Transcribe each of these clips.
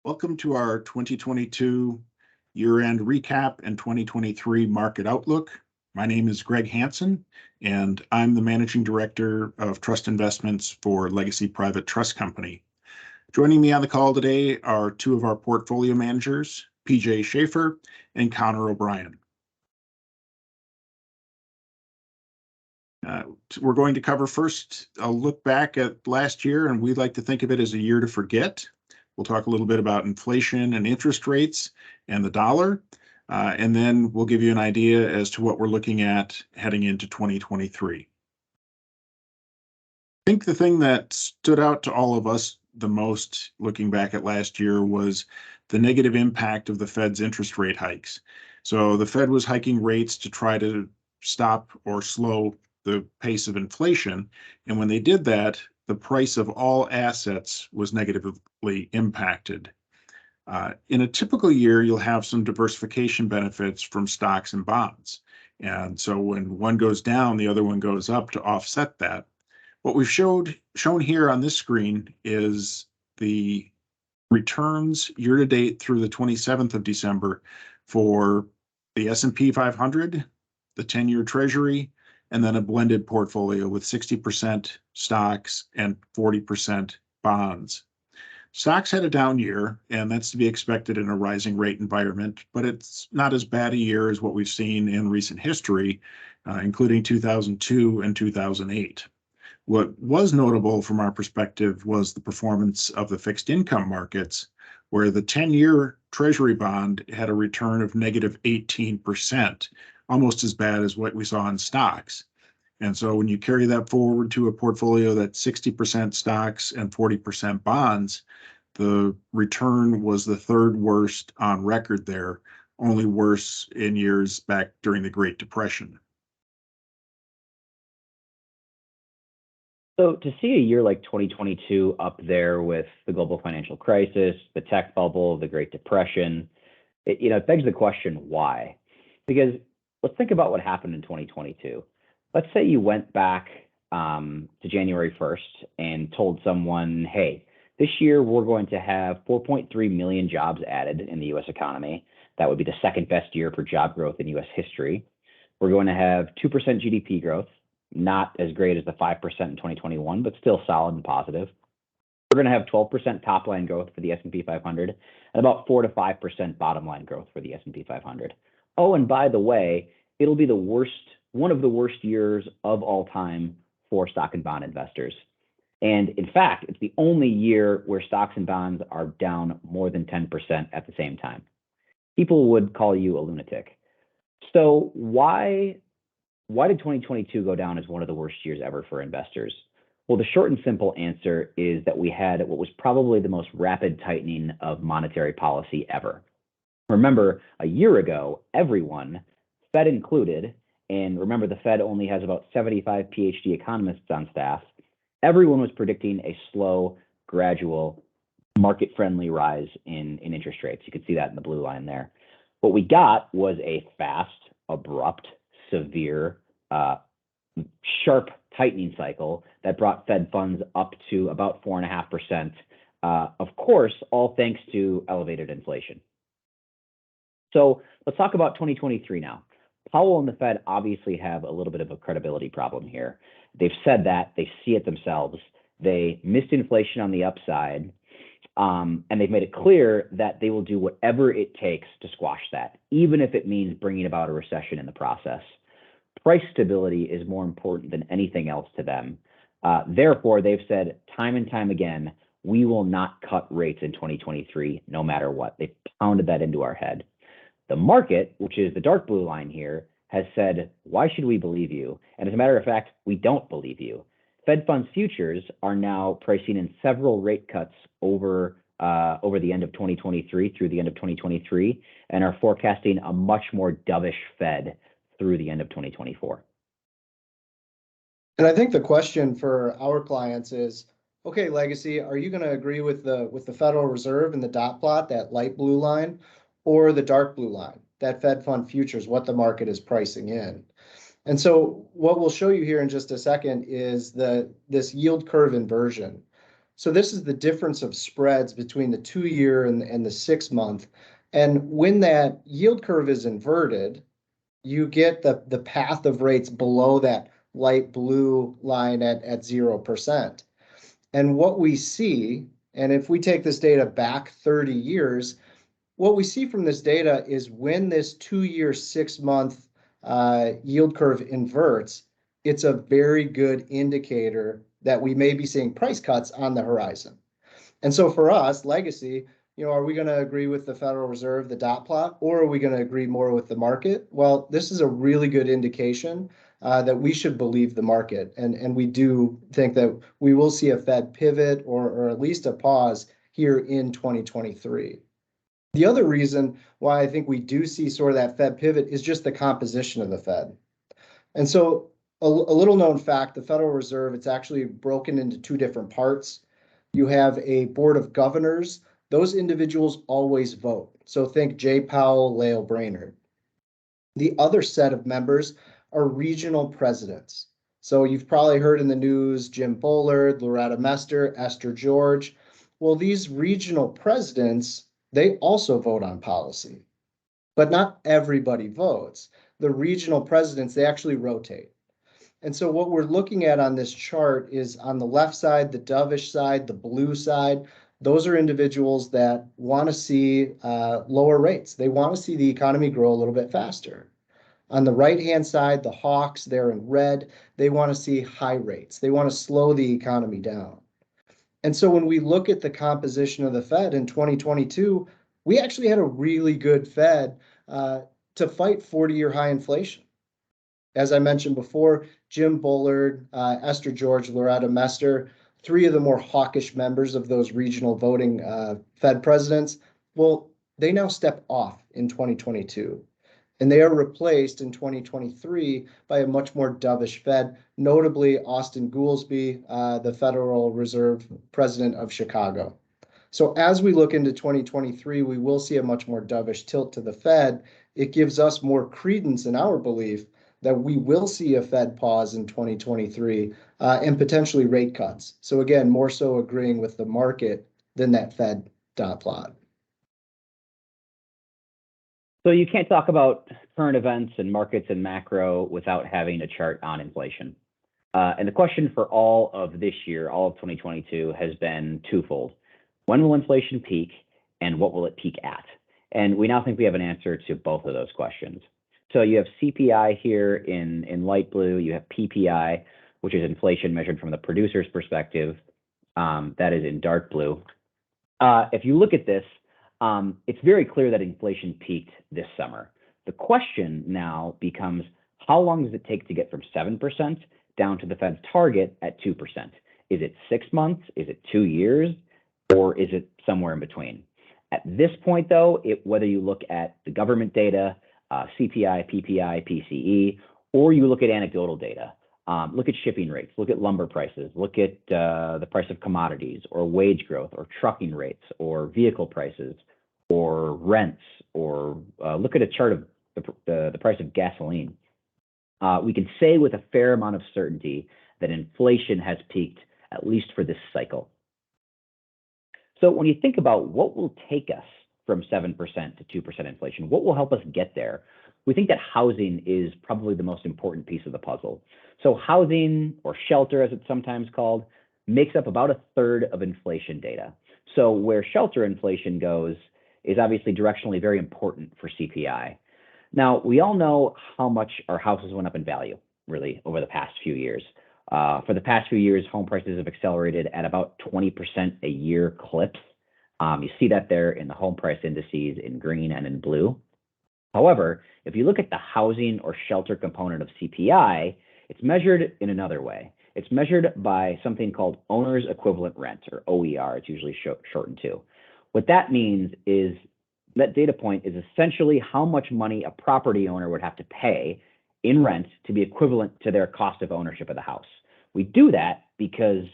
Welcome to our 2022 year-end recap and 2023 market outlook. My name is Greg Hansen, and I'm the Managing Director of Trust Investments for Legacy Private Trust Company. Joining me on the call today are two of our portfolio managers, PJ Schaefer and Connor O'Brien. We're going to cover first a look back at last year, and we'd like to think of it as a year to forget. We'll talk a little bit about inflation and interest rates and the dollar, and then we'll give you an idea as to what we're looking at heading into 2023. I think the thing that stood out to all of us the most looking back at last year was the negative impact of the Fed's interest rate hikes. So the Fed was hiking rates to try to stop or slow the pace of inflation. And when they did that, the price of all assets was negatively impacted. In a typical year, you'll have some diversification benefits from stocks and bonds. And so when one goes down, the other one goes up to offset that. What we've shown here on this screen is the returns year to date through the 27th of December for the S&P 500, the 10-year Treasury, and then a blended portfolio with 60% stocks and 40% bonds. Stocks had a down year, and that's to be expected in a rising rate environment, but it's not as bad a year as what we've seen in recent history, including 2002 and 2008. What was notable from our perspective was the performance of the fixed income markets, where the 10-year Treasury bond had a return of negative 18%, almost as bad as what we saw in stocks. And so when you carry that forward to a portfolio that's 60% stocks and 40% bonds, the return was the third worst on record there, only worse in years back during the Great Depression. So to see a year like 2022 up there with the global financial crisis, the tech bubble, the Great Depression, it begs the question, why? Because let's think about what happened in 2022. Let's say you went back to January 1st and told someone, hey, this year we're going to have 4.3 million jobs added in the US economy. That would be the second best year for job growth in US history. We're going to have 2% GDP growth, not as great as the 5% in 2021, but still solid and positive. We're going to have 12% top line growth for the S&P 500 and about 4 to 5% bottom line growth for the S&P 500. Oh, and by the way, it'll be one of the worst years of all time for stock and bond investors. And in fact, it's the only year where stocks and bonds are down more than 10% at the same time. People would call you a lunatic. So why did 2022 go down as one of the worst years ever for investors? Well, the short and simple answer is that we had what was probably the most rapid tightening of monetary policy ever. Remember, a year ago, everyone, Fed included, and remember the Fed only has about 75 PhD economists on staff, everyone was predicting a slow, gradual, market-friendly rise in interest rates. You can see that in the blue line there. What we got was a fast, abrupt, severe, sharp tightening cycle that brought Fed funds up to about 4.5%, of course, all thanks to elevated inflation. So let's talk about 2023 now. Powell and the Fed obviously have a little bit of a credibility problem here. They've said that, they see it themselves, they missed inflation on the upside, and they've made it clear that they will do whatever it takes to squash that, even if it means bringing about a recession in the process. Price stability is more important than anything else to them. Therefore, they've said time and time again, we will not cut rates in 2023, no matter what. They've pounded that into our head. The market, which is the dark blue line here, has said, why should we believe you? And as a matter of fact, we don't believe you. Fed funds futures are now pricing in several rate cuts over the end of 2023 through the end of 2023 and are forecasting a much more dovish Fed through the end of 2024. And I think the question for our clients is, okay, Legacy, are you going to agree with the Federal Reserve in the dot plot, that light blue line, or the dark blue line, that Fed fund futures, what the market is pricing in? And so what we'll show you here in just a second is this yield curve inversion. So this is the difference of spreads between the 2-year and the 6-month. And when that yield curve is inverted, you get the path of rates below that light blue line at 0%. And what we see, and if we take this data back 30 years, what we see from this data is when this 2-year, 6-month yield curve inverts, it's a very good indicator that we may be seeing price cuts on the horizon. And so for us, Legacy, are we going to agree with the Federal Reserve, the dot plot, or are we going to agree more with the market? Well, this is a really good indication that we should believe the market. And we do think that we will see a Fed pivot or at least a pause here in 2023. The other reason why I think we do see sort of that Fed pivot is just the composition of the Fed. And so a little known fact, the Federal Reserve, it's actually broken into 2 different parts. You have a board of governors. Those individuals always vote. So think Jay Powell, Lael Brainerd. The other set of members are regional presidents. So you've probably heard in the news, Jim Bullard, Loretta Mester, Esther George. Well, these regional presidents, they also vote on policy, but not everybody votes. The regional presidents, they actually rotate. And so what we're looking at on this chart is on the left side, the dovish side, the blue side, those are individuals that want to see lower rates. They want to see the economy grow a little bit faster. On the right-hand side, the hawks, they're in red. They want to see high rates. They want to slow the economy down. And so when we look at the composition of the Fed in 2022, we actually had a really good Fed to fight 40-year high inflation. As I mentioned before, Jim Bullard, Esther George, Loretta Mester, 3 of the more hawkish members of those regional voting Fed presidents, well, they now step off in 2022. And they are replaced in 2023 by a much more dovish Fed, notably Austin Goolsbee, the Federal Reserve President of Chicago. So as we look into 2023, we will see a much more dovish tilt to the Fed. It gives us more credence in our belief that we will see a Fed pause in 2023 and potentially rate cuts. So again, more so agreeing with the market than that Fed dot plot. So you can't talk about current events and markets and macro without having a chart on inflation. And the question for all of this year, all of 2022, has been twofold. When will inflation peak and what will it peak at? And we now think we have an answer to both of those questions. So you have CPI here in light blue, you have PPI, which is inflation measured from the producer's perspective, that is in dark blue. If you look at this, it's very clear that inflation peaked this summer. The question now becomes, how long does it take to get from 7% down to the Fed's target at 2%? Is it 6 months? Is it 2 years? Or is it somewhere in between? At this point, though, whether you look at the government data, CPI, PPI, PCE, or you look at anecdotal data, look at shipping rates, look at lumber prices, look at the price of commodities or wage growth or trucking rates or vehicle prices or rents, or look at a chart of the price of gasoline. We can say with a fair amount of certainty that inflation has peaked, at least for this cycle. So when you think about what will take us from 7% to 2% inflation, what will help us get there? We think that housing is probably the most important piece of the puzzle. So housing, or shelter as it's sometimes called, makes up about 1/3 of inflation data. So where shelter inflation goes is obviously directionally very important for CPI. Now, we all know how much our houses went up in value, really, over the past few years. For the past few years, home prices have accelerated at about 20% a year clips. You see that there in the home price indices in green and in blue. However, if you look at the housing or shelter component of CPI, it's measured in another way. It's measured by something called owner's equivalent rent, or OER, it's usually shortened to. What that means is that data point is essentially how much money a property owner would have to pay in rent to be equivalent to their cost of ownership of the house. We do that because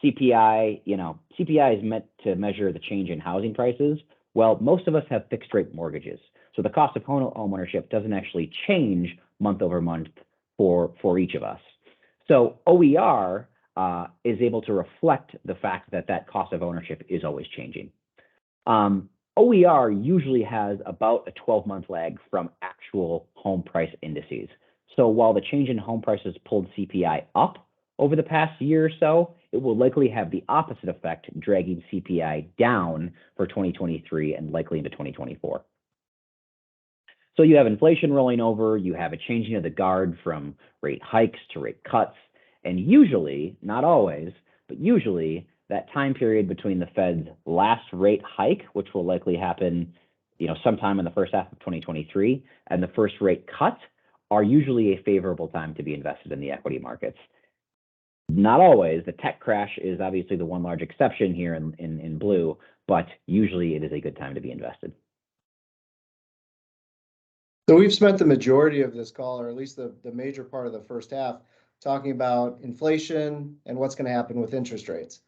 CPI is meant to measure the change in housing prices. Well, most of us have fixed rate mortgages. So the cost of home ownership doesn't actually change month over month for each of us. So OER is able to reflect the fact that that cost of ownership is always changing. OER usually has about a 12-month lag from actual home price indices. So while the change in home prices pulled CPI up over the past year or so, it will likely have the opposite effect, dragging CPI down for 2023 and likely into 2024. So you have inflation rolling over, you have a changing of the guard from rate hikes to rate cuts, and usually, not always, but usually that time period between the Fed's last rate hike, which will likely happen, sometime in the first half of 2023, and the first rate cut are usually a favorable time to be invested in the equity markets. Not always. The tech crash is obviously the one large exception here in blue, but usually it is a good time to be invested. So we've spent the majority of this call, or at least the major part of the first half, talking about inflation and what's going to happen with interest rates.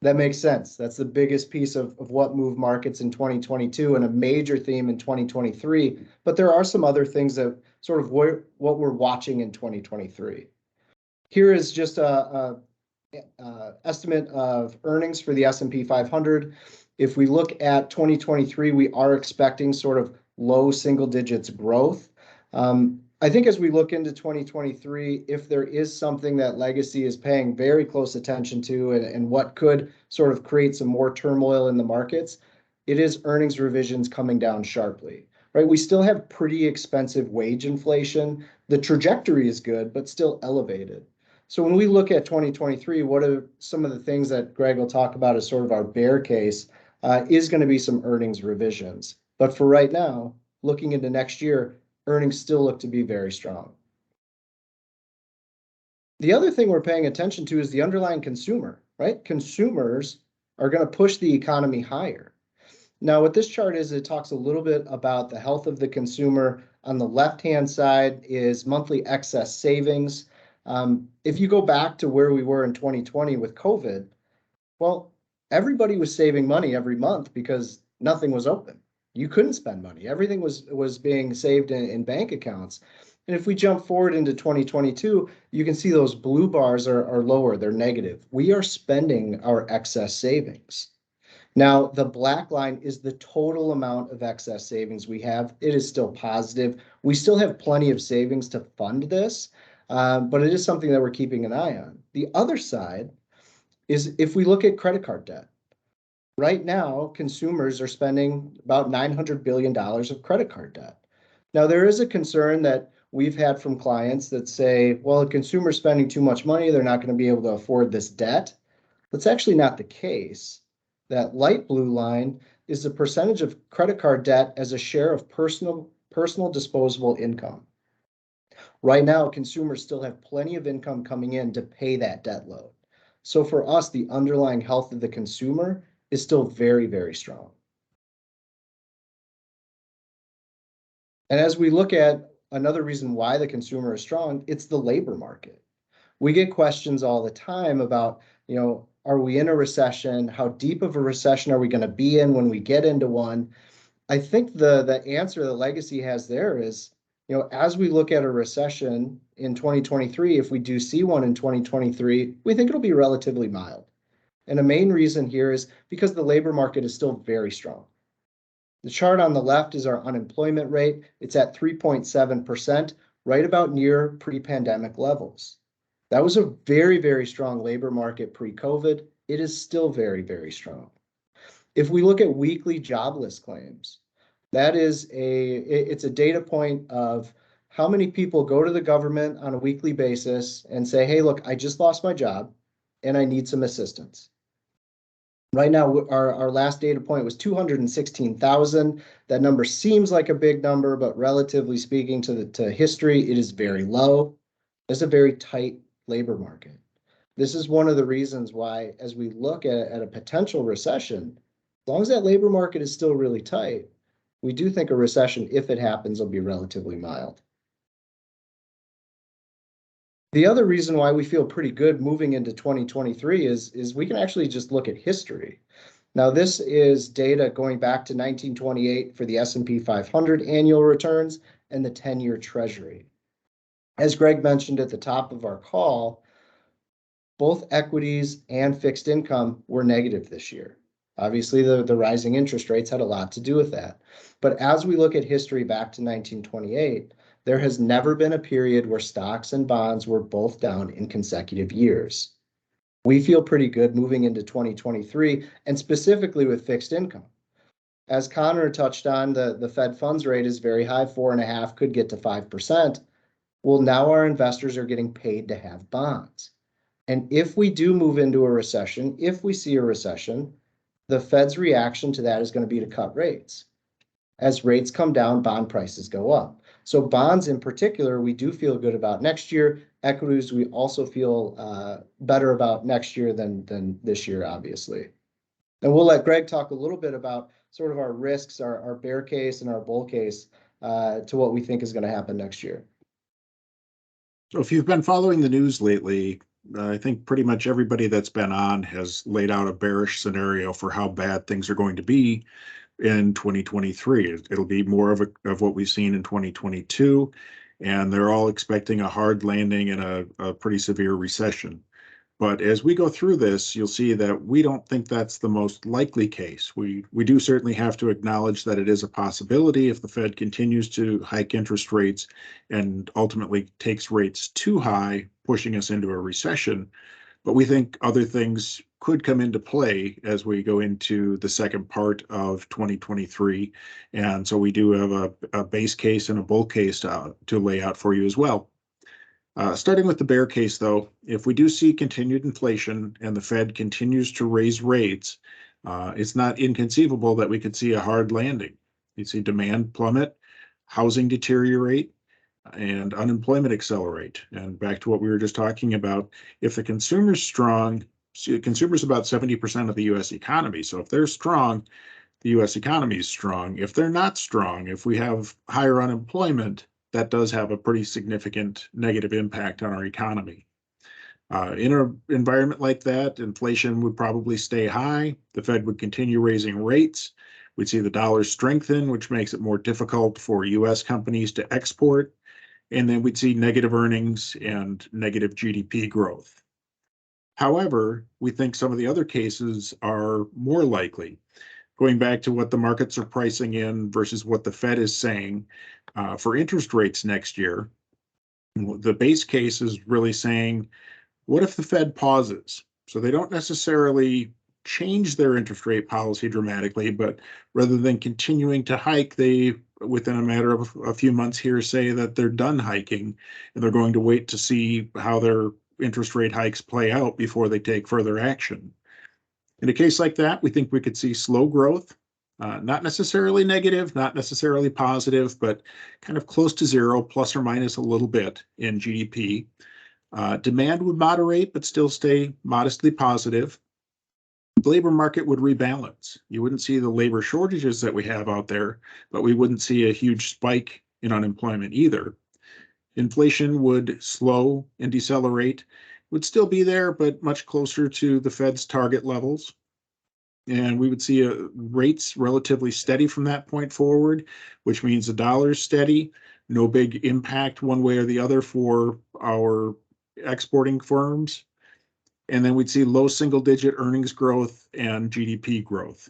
That makes sense. That's the biggest piece of what moved markets in 2022 and a major theme in 2023. But there are some other things that sort of what we're watching in 2023. Here is just a estimate of earnings for the S&P 500. If we look at 2023, we are expecting sort of low single digits growth. I think as we look into 2023, if there is something that Legacy is paying very close attention to and what could sort of create some more turmoil in the markets, it is earnings revisions coming down sharply, right? We still have pretty expensive wage inflation. The trajectory is good, but still elevated. So when we look at 2023, what are some of the things that Greg will talk about as sort of our bear case is going to be some earnings revisions. But for right now, looking into next year, earnings still look to be very strong. The other thing we're paying attention to is the underlying consumer, right? Consumers are going to push the economy higher. Now, what this chart is, it talks a little bit about the health of the consumer. On the left-hand side is monthly excess savings. If you go back to where we were in 2020 with COVID, well, everybody was saving money every month because nothing was open. You couldn't spend money. Everything was being saved in bank accounts. And if we jump forward into 2022, you can see those blue bars are lower, they're negative. We are spending our excess savings. Now, the black line is the total amount of excess savings we have. It is still positive. We still have plenty of savings to fund this, but it is something that we're keeping an eye on. The other side is if we look at credit card debt. Right now, consumers are spending about $900 billion of credit card debt. Now, there is a concern that we've had from clients that say, well, a consumer's spending too much money, they're not going to be able to afford this debt. That's actually not the case. That light blue line is the percentage of credit card debt as a share of personal disposable income. Right now, consumers still have plenty of income coming in to pay that debt load. So for us, the underlying health of the consumer is still very, very strong. And as we look at another reason why the consumer is strong, it's the labor market. We get questions all the time about, are we in a recession? How deep of a recession are we going to be in when we get into one? I think the answer that Legacy has there is, as we look at a recession in 2023, if we do see one in 2023, we think it'll be relatively mild. And a main reason here is because the labor market is still very strong. The chart on the left is our unemployment rate. It's at 3.7%, right about near pre-pandemic levels. That was a very, very strong labor market pre-COVID. It is still very, very strong. If we look at weekly jobless claims, it's a data point of how many people go to the government on a weekly basis and say, hey, look, I just lost my job and I need some assistance. Right now, our last data point was 216,000. That number seems like a big number, but relatively speaking to history, it is very low. It's a very tight labor market. This is one of the reasons why, as we look at a potential recession, as long as that labor market is still really tight, we do think a recession, if it happens, will be relatively mild. The other reason why we feel pretty good moving into 2023 is we can actually just look at history. Now, this is data going back to 1928 for the S&P 500 annual returns and the 10-year Treasury. As Greg mentioned at the top of our call, both equities and fixed income were negative this year. Obviously, the rising interest rates had a lot to do with that. But as we look at history back to 1928, there has never been a period where stocks and bonds were both down in consecutive years. We feel pretty good moving into 2023, and specifically with fixed income. As Connor touched on, the Fed funds rate is very high, 4.5%, could get to 5%. Well, now our investors are getting paid to have bonds. And if we do move into a recession, if we see a recession, the Fed's reaction to that is going to be to cut rates. As rates come down, bond prices go up. So bonds in particular, we do feel good about next year. Equities, we also feel better about next year than this year, obviously. And we'll let Greg talk a little bit about sort of our risks, our bear case and our bull case to what we think is going to happen next year. So if you've been following the news lately, I think pretty much everybody that's been on has laid out a bearish scenario for how bad things are going to be in 2023. It'll be more of what we've seen in 2022, and they're all expecting a hard landing and a pretty severe recession. But as we go through this, you'll see that we don't think that's the most likely case. We do certainly have to acknowledge that it is a possibility if the Fed continues to hike interest rates and ultimately takes rates too high, pushing us into a recession. But we think other things could come into play as we go into the second part of 2023. And so we do have a base case and a bull case to lay out for you as well. Starting with the bear case, though, if we do see continued inflation and the Fed continues to raise rates, it's not inconceivable that we could see a hard landing. You'd see demand plummet, housing deteriorate, and unemployment accelerate. And back to what we were just talking about, if the consumer's strong, consumers about 70% of the U.S. economy. So if they're strong, the U.S. economy is strong. If they're not strong, if we have higher unemployment, that does have a pretty significant negative impact on our economy. In an environment like that, inflation would probably stay high. The Fed would continue raising rates. We'd see the dollar strengthen, which makes it more difficult for U.S. companies to export. And then we'd see negative earnings and negative GDP growth. However, we think some of the other cases are more likely. Going back to what the markets are pricing in versus what the Fed is saying for interest rates next year, the base case is really saying, what if the Fed pauses? So they don't necessarily change their interest rate policy dramatically, but rather than continuing to hike, they, within a matter of a few months here, say that they're done hiking and they're going to wait to see how their interest rate hikes play out before they take further action. In a case like that, we think we could see slow growth, not necessarily negative, not necessarily positive, but kind of close to zero, plus or minus a little bit in GDP. Demand would moderate, but still stay modestly positive. The labor market would rebalance. You wouldn't see the labor shortages that we have out there, but we wouldn't see a huge spike in unemployment either. Inflation would slow and decelerate, would still be there, but much closer to the Fed's target levels. And we would see rates relatively steady from that point forward, which means the dollar's steady, no big impact one way or the other for our exporting firms. And then we'd see low single-digit earnings growth and GDP growth.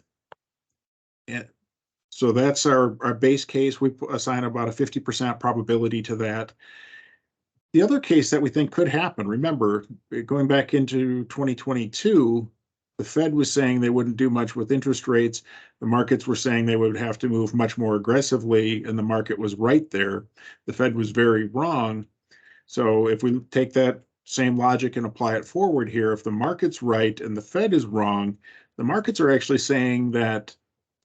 And so that's our base case. We assign about a 50% probability to that. The other case that we think could happen, remember, going back into 2022, the Fed was saying they wouldn't do much with interest rates. The markets were saying they would have to move much more aggressively, and the market was right there. The Fed was very wrong. So if we take that same logic and apply it forward here, if the market's right and the Fed is wrong, the markets are actually saying that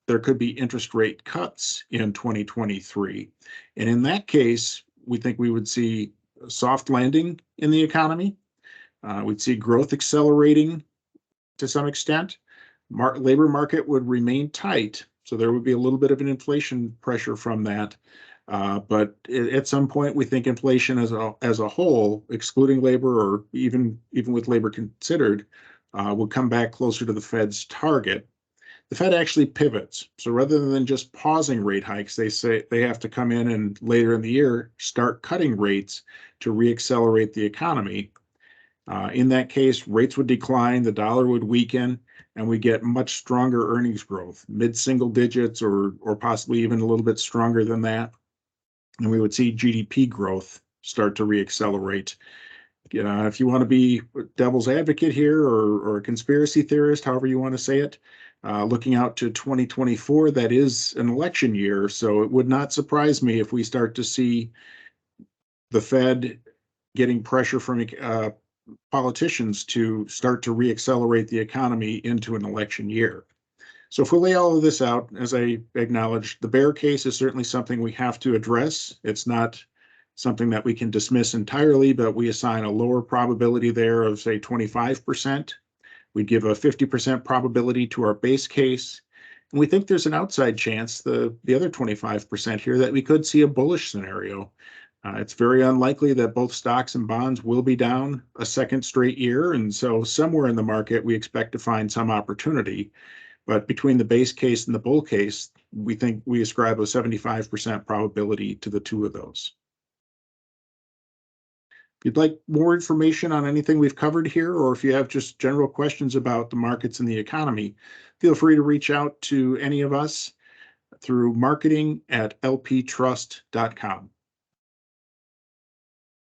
there could be interest rate cuts in 2023. And in that case, we think we would see a soft landing in the economy. We'd see growth accelerating to some extent. Labor market would remain tight, so there would be a little bit of an inflation pressure from that. But at some point, we think inflation as a whole, excluding labor or even with labor considered, would come back closer to the Fed's target. The Fed actually pivots. So rather than just pausing rate hikes, they say they have to come in and later in the year start cutting rates to reaccelerate the economy. In that case, rates would decline, the dollar would weaken, and we get much stronger earnings growth, mid-single digits or possibly even a little bit stronger than that. And we would see GDP growth start to reaccelerate. If you want to be devil's advocate here or a conspiracy theorist, however you want to say it, looking out to 2024, that is an election year. So it would not surprise me if we start to see the Fed getting pressure from politicians to start to reaccelerate the economy into an election year. So if we lay all of this out, as I acknowledged, the bear case is certainly something we have to address. It's not something that we can dismiss entirely, but we assign a lower probability there of, say, 25%. We'd give a 50% probability to our base case. And we think there's an outside chance, the other 25% here, that we could see a bullish scenario. It's very unlikely that both stocks and bonds will be down a second straight year. And so somewhere in the market, we expect to find some opportunity. But between the base case and the bull case, we think we ascribe a 75% probability to the two of those. If you'd like more information on anything we've covered here, or if you have just general questions about the markets and the economy, feel free to reach out to any of us through marketing@lptrust.com.